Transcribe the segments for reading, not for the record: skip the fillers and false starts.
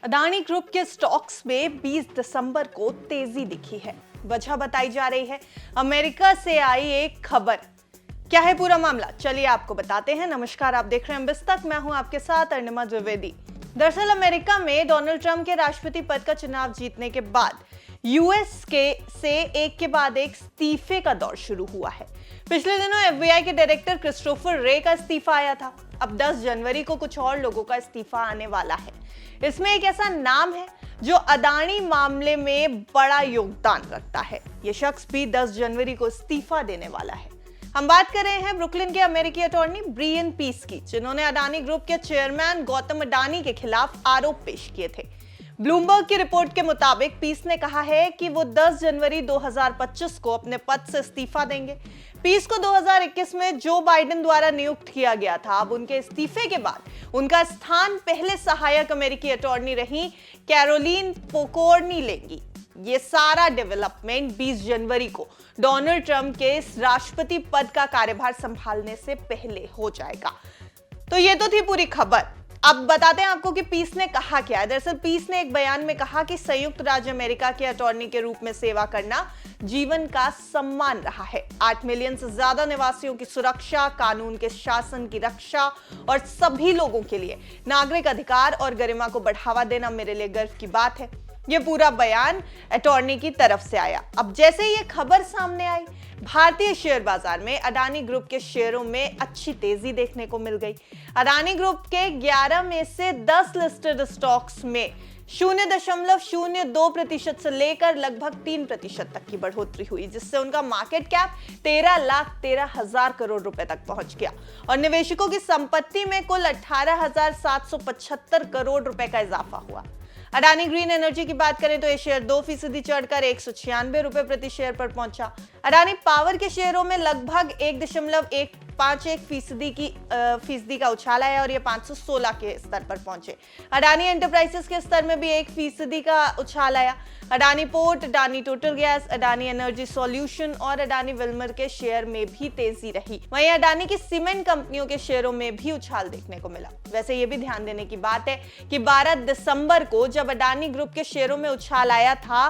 Adani group के stocks में 20 दिसंबर को तेजी दिखी है। वजह बताई जा रही है अमेरिका से आई एक खबर। क्या है पूरा मामला, चलिए आपको बताते हैं। नमस्कार, आप देख रहे हैं बिस्तक, मैं हूं आपके साथ अर्णिमा द्विवेदी। दरअसल अमेरिका में डोनाल्ड ट्रंप के राष्ट्रपति पद का चुनाव जीतने के बाद यूएस से एक के बाद एक इस्तीफे का दौर शुरू हुआ है। पिछले दिनों एफबीआई के डायरेक्टर क्रिस्टोफर रे का इस्तीफा आया था। अब 10 जनवरी को कुछ और लोगों का इस्तीफा आने वाला है। इसमें एक ऐसा नाम है जो अडानी मामले में बड़ा योगदान रखता है। यह शख्स भी 10 जनवरी को इस्तीफा देने वाला है। हम बात कर रहे हैं ब्रुकलिन के अमेरिकी अटॉर्नी ब्रियन पीस की, जिन्होंने अडानी ग्रुप के चेयरमैन गौतम अडानी के खिलाफ आरोप पेश किए थे। ब्लूमबर्ग की रिपोर्ट के मुताबिक पीस ने कहा है कि वो 10 जनवरी 2025 को अपने पद से इस्तीफा देंगे। पीस को 2021 में जो बाइडेन द्वारा नियुक्त किया गया था। अब उनके इस्तीफे के बाद उनका स्थान पहले सहायक अमेरिकी अटॉर्नी रही कैरोलिन पोकोर्नी लेंगी। ये सारा डेवलपमेंट 20 जनवरी को डोनाल्ड ट्रंप के इस राष्ट्रपति पद का कार्यभार संभालने से पहले हो जाएगा। तो ये तो थी पूरी खबर। अब बताते हैं आपको कि पीस ने कहा क्या है। दरअसल पीस ने एक बयान में कहा कि संयुक्त राज्य अमेरिका के अटॉर्नी के रूप में सेवा करना जीवन का सम्मान रहा है। 8 मिलियन से ज्यादा निवासियों की सुरक्षा, कानून के शासन की रक्षा और सभी लोगों के लिए नागरिक अधिकार और गरिमा को बढ़ावा देना मेरे लिए गर्व की बात है। यह पूरा बयान अटॉर्नी की तरफ से आया। अब जैसे ही ये खबर सामने आई, भारतीय शेयर बाजार में अडानी ग्रुप के शेयरों में अच्छी तेजी देखने को मिल गई। अडानी ग्रुप के 11 में से 10 लिस्टेड स्टॉक्स में 0.02% से लेकर लगभग 3% तक की बढ़ोतरी हुई, जिससे उनका मार्केट कैप 13,13,000 करोड़ रुपए तक पहुंच गया और निवेशकों की संपत्ति में कुल 18,775 करोड़ रुपए का इजाफा हुआ। अडानी ग्रीन एनर्जी की बात करें तो ये शेयर 2% चढ़कर 196 रुपए प्रति शेयर पर पहुंचा। अडानी पावर के शेयरों में लगभग 1.151% फीसदी का उछाल आया और ये 516 के स्तर पर पहुंचे। अडानी एंटरप्राइजेस के स्तर में भी 1% का उछाल आया। Adani port, Adani total gas, Adani energy solution और अडानी विल्मर के शेयर में भी तेजी रही। वहीं अडानी की सीमेंट कंपनियों के शेयरों में भी उछाल देखने को मिला। वैसे ये भी ध्यान देने की बात है कि 12 दिसंबर को जब अडानी ग्रुप के शेयरों में उछाल आया था,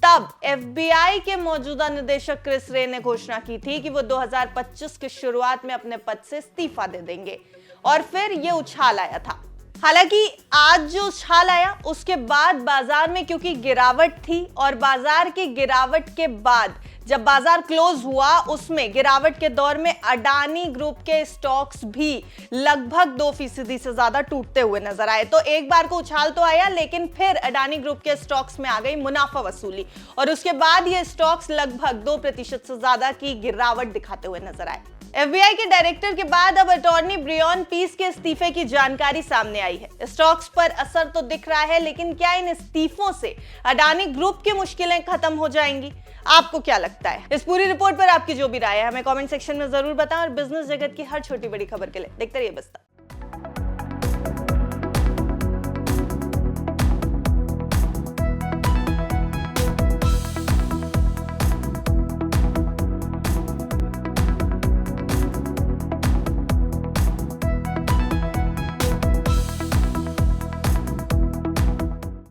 तब एफबीआई के मौजूदा निदेशक क्रिस रे ने घोषणा की थी कि वो 2025 की शुरुआत में अपने पद से इस्तीफा दे देंगे और फिर ये उछाल आया था। हालांकि आज जो उछाल आया उसके बाद बाजार में क्योंकि गिरावट थी और बाजार की गिरावट के बाद जब बाजार क्लोज हुआ उसमें गिरावट के दौर में अडानी ग्रुप के स्टॉक्स भी लगभग 2% से ज्यादा टूटते हुए नजर आए। तो एक बार को उछाल तो आया, लेकिन फिर अडानी ग्रुप के स्टॉक्स में आ गई मुनाफा वसूली और उसके बाद ये स्टॉक्स लगभग 2% से ज्यादा की गिरावट दिखाते हुए नजर आए। एफबीआई के डायरेक्टर के बाद अब अटॉर्नी ब्रियन पीस के इस्तीफे की जानकारी सामने आई है। स्टॉक्स पर असर तो दिख रहा है, लेकिन क्या इन इस्तीफों से अडानी ग्रुप की मुश्किलें खत्म हो जाएंगी? आपको क्या लगता है? इस पूरी रिपोर्ट पर आपकी जो भी राय है हमें कमेंट सेक्शन में जरूर बताएं और बिजनेस जगत की हर छोटी बड़ी खबर के लिए देखते रहिए बिस्तक।